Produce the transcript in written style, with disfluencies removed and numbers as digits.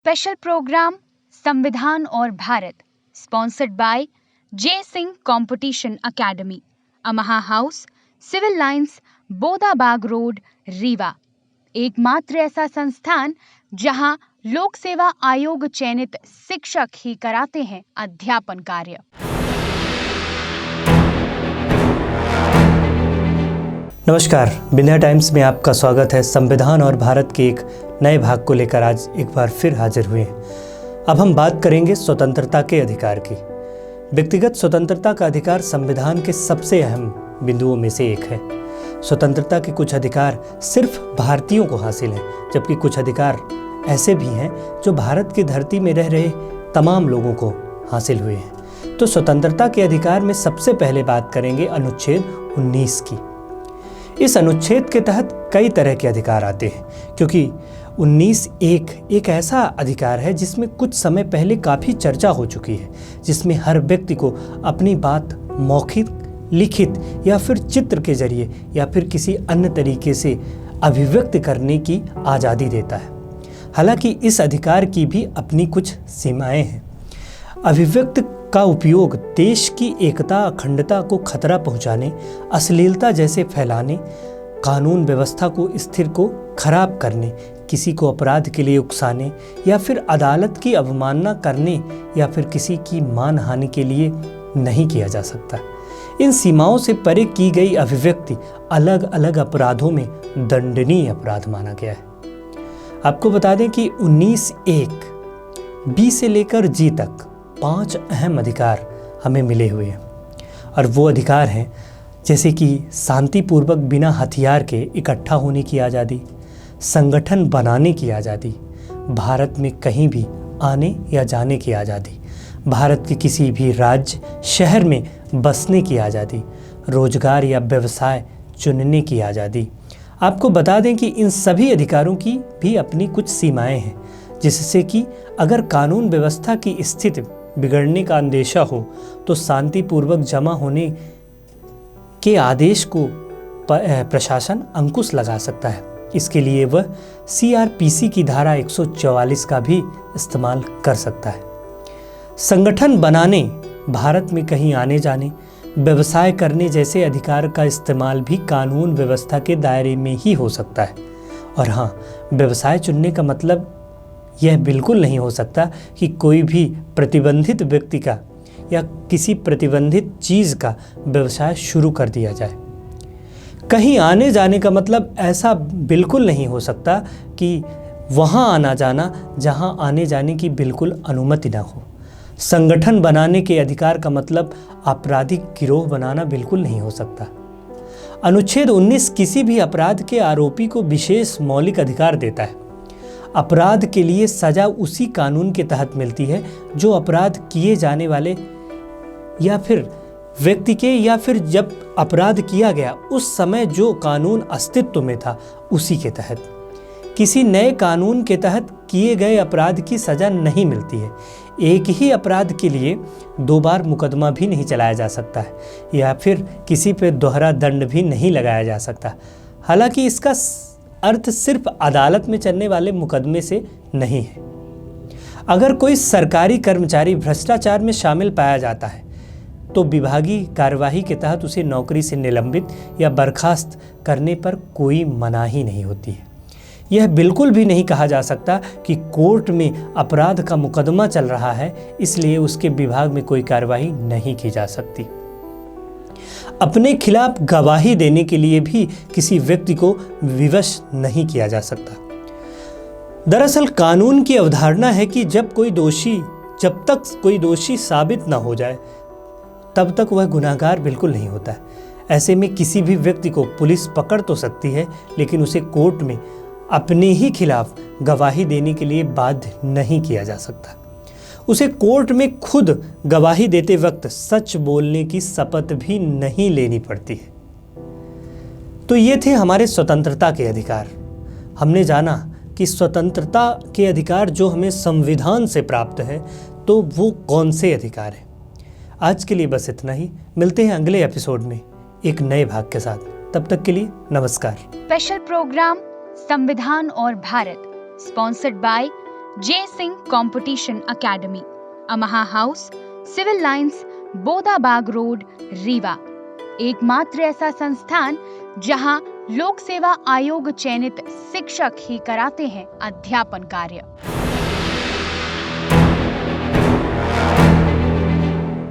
Special program संविधान और Bharat sponsored by J Singh Competition Academy, Amha House, Civil Lines, Bodabag Road, Rewa. एकमात्र ऐसा संस्थान जहां लोक सेवा आयोग चयनित शिक्षक ही कराते हैं अध्यापन कार्य। नमस्कार, विंध्या टाइम्स में आपका स्वागत है। संविधान और भारत के एक नए भाग को लेकर आज एक बार फिर हाजिर हुए हैं। अब हम बात करेंगे स्वतंत्रता के अधिकार की। व्यक्तिगत स्वतंत्रता का अधिकार संविधान के सबसे अहम बिंदुओं में से एक है। स्वतंत्रता के कुछ अधिकार सिर्फ भारतीयों को हासिल हैं, जबकि कुछ अधिकार ऐसे भी हैं जो भारत की धरती में रह रहे तमाम लोगों को हासिल हुए हैं। तो स्वतंत्रता के अधिकार में सबसे पहले बात करेंगे अनुच्छेद 19 की। इस अनुच्छेद के तहत कई तरह के अधिकार आते हैं, क्योंकि 19(1) एक ऐसा अधिकार है जिसमें कुछ समय पहले काफ़ी चर्चा हो चुकी है, जिसमें हर व्यक्ति को अपनी बात मौखिक, लिखित या फिर चित्र के जरिए या फिर किसी अन्य तरीके से अभिव्यक्त करने की आज़ादी देता है। हालांकि इस अधिकार की भी अपनी कुछ सीमाएं हैं। अभिव्यक्त का उपयोग देश की एकता, अखंडता को खतरा पहुंचाने, अश्लीलता जैसे फैलाने, कानून व्यवस्था को स्थिर को खराब करने, किसी को अपराध के लिए उकसाने या फिर अदालत की अवमानना करने या फिर किसी की मानहानि के लिए नहीं किया जा सकता। इन सीमाओं से परे की गई अभिव्यक्ति अलग अलग अपराधों में दंडनीय अपराध माना गया है। आपको बता दें कि 19(1) बी से लेकर जी तक 5 अहम अधिकार हमें मिले हुए हैं, और वो अधिकार हैं जैसे कि शांतिपूर्वक बिना हथियार के इकट्ठा होने की आज़ादी, संगठन बनाने की आज़ादी, भारत में कहीं भी आने या जाने की आज़ादी, भारत के किसी भी राज्य, शहर में बसने की आज़ादी, रोजगार या व्यवसाय चुनने की आज़ादी। आपको बता दें कि इन सभी अधिकारों की भी अपनी कुछ सीमाएं हैं, जिससे कि अगर कानून व्यवस्था की स्थिति बिगड़ने का अंदेशा हो तो शांतिपूर्वक जमा होने के आदेश को प्रशासन अंकुश लगा सकता है। इसके लिए वह CRPC की धारा 144 का भी इस्तेमाल कर सकता है। संगठन बनाने, भारत में कहीं आने जाने, व्यवसाय करने जैसे अधिकार का इस्तेमाल भी कानून व्यवस्था के दायरे में ही हो सकता है। और हाँ, व्यवसाय चुनने का मतलब यह बिल्कुल नहीं हो सकता कि कोई भी प्रतिबंधित व्यक्ति का या किसी प्रतिबंधित चीज़ का व्यवसाय शुरू कर दिया जाए। कहीं आने जाने का मतलब ऐसा बिल्कुल नहीं हो सकता कि वहाँ आना जाना जहाँ आने जाने की बिल्कुल अनुमति ना हो। संगठन बनाने के अधिकार का मतलब आपराधिक गिरोह बनाना बिल्कुल नहीं हो सकता। अनुच्छेद 19 किसी भी अपराध के आरोपी को विशेष मौलिक अधिकार देता है। अपराध के लिए सजा उसी कानून के तहत मिलती है जो अपराध किए जाने वाले या फिर व्यक्ति के या फिर जब अपराध किया गया उस समय जो कानून अस्तित्व में था उसी के तहत। किसी नए कानून के तहत किए गए अपराध की सजा नहीं मिलती है। एक ही अपराध के लिए 2 बार मुकदमा भी नहीं चलाया जा सकता है या फिर किसी पे दोहरा दंड भी नहीं लगाया जा सकता। हालांकि इसका अर्थ सिर्फ अदालत में चलने वाले मुकदमे से नहीं है। अगर कोई सरकारी कर्मचारी भ्रष्टाचार में शामिल पाया जाता है तो विभागीय कार्यवाही के तहत उसे नौकरी से निलंबित या बर्खास्त करने पर कोई मनाही नहीं होती है। यह बिल्कुल भी नहीं कहा जा सकता कि कोर्ट में अपराध का मुकदमा चल रहा है, इसलिए उसके विभाग में कोई कार्यवाही नहीं की जा सकती। अपने खिलाफ गवाही देने के लिए भी किसी व्यक्ति को विवश नहीं किया जा सकता। दरअसल कानून की अवधारणा है कि जब तक कोई दोषी साबित ना हो जाए तब तक वह गुनाहगार बिल्कुल नहीं होता है। ऐसे में किसी भी व्यक्ति को पुलिस पकड़ तो सकती है, लेकिन उसे कोर्ट में अपने ही खिलाफ गवाही देने के लिए बाध्य नहीं किया जा सकता। उसे कोर्ट में खुद गवाही देते वक्त सच बोलने की शपथ भी नहीं लेनी पड़ती है। तो ये थे हमारे स्वतंत्रता के अधिकार। हमने जाना कि स्वतंत्रता के अधिकार जो हमें संविधान से प्राप्त है, तो वो कौन से अधिकार हैं। आज के लिए बस इतना ही। मिलते हैं अगले एपिसोड में एक नए भाग के साथ। तब तक के लिए नमस्कार। स्पेशल प्रोग्राम संविधान और Bharat sponsored by Jai Singh Competition Academy, Amha House, Civil Lines, Bodabag Road, Rewa. एकमात्र ऐसा संस्थान जहां लोक सेवा आयोग चयनित शिक्षक ही कराते हैं अध्यापन कार्य।